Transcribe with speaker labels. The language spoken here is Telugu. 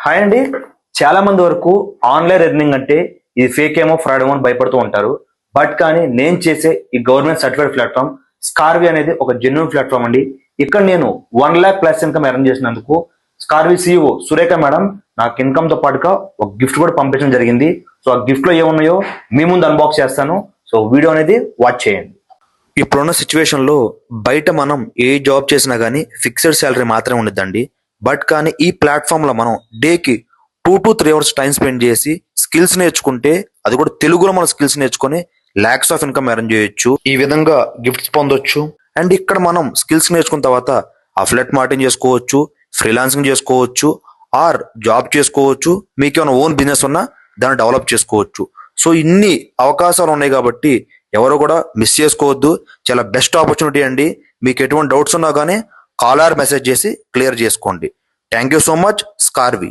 Speaker 1: హాయ్ అండి. చాలా మంది వరకు ఆన్లైన్ ఎర్నింగ్ అంటే ఇది ఫేక్ ఏమో ఫ్రాడ్ ఏమో అని భయపడుతూ ఉంటారు. బట్ కానీ నేను చేసే ఈ గవర్నమెంట్ సర్టిఫైడ్ ప్లాట్ఫామ్ స్కార్వి అనేది ఒక జెన్యున్ ప్లాట్ఫామ్ అండి. ఇక్కడ నేను 1 lakh ప్లస్ ఇన్కమ్ ఎర్న్ చేసినందుకు స్కార్వి CEO సురేఖ మేడం నాకు ఇన్కమ్ తో పాటుగా ఒక గిఫ్ట్ కూడా పంపించడం జరిగింది. సో ఆ గిఫ్ట్ లో ఏమున్నాయో మీ ముందు అన్బాక్స్ చేస్తాను. సో వీడియో అనేది వాచ్ చేయండి. ఇప్పుడున్న సిచ్యువేషన్ లో బయట మనం ఏ జాబ్ చేసినా గానీ ఫిక్స్డ్ శాలరీ మాత్రమే ఉండదండి. బట్ కానీ ఈ ప్లాట్ఫామ్ లో మనం డేకి 2 to 3 hours టైం స్పెండ్ చేసి స్కిల్స్ నేర్చుకుంటే, అది కూడా తెలుగులో మన స్కిల్స్ నేర్చుకొని లాక్స్ ఆఫ్ ఇన్కమ్ ఎర్న్ చేయొచ్చు. ఈ విధంగా గిఫ్ట్స్ పొందొచ్చు. అండ్ ఇక్కడ మనం స్కిల్స్ నేర్చుకున్న తర్వాత అఫిలియేట్ మార్కెటింగ్ చేసుకోవచ్చు, ఫ్రీలాన్సింగ్ చేసుకోవచ్చు, ఆర్ జాబ్ చేసుకోవచ్చు. మీకు ఏమైనా ఓన్ బిజినెస్ ఉన్నా దాన్ని డెవలప్ చేసుకోవచ్చు. సో ఇన్ని అవకాశాలు ఉన్నాయి కాబట్టి ఎవరు కూడా మిస్ చేసుకోవద్దు. చాలా బెస్ట్ ఆపర్చునిటీ అండి. మీకు ఎటువంటి డౌట్స్ ఉన్నా కానీ కాల్ ఆర్ మెసేజ్ చేసి క్లియర్ చేసుకోండి. Thank you so much. స్కార్వి.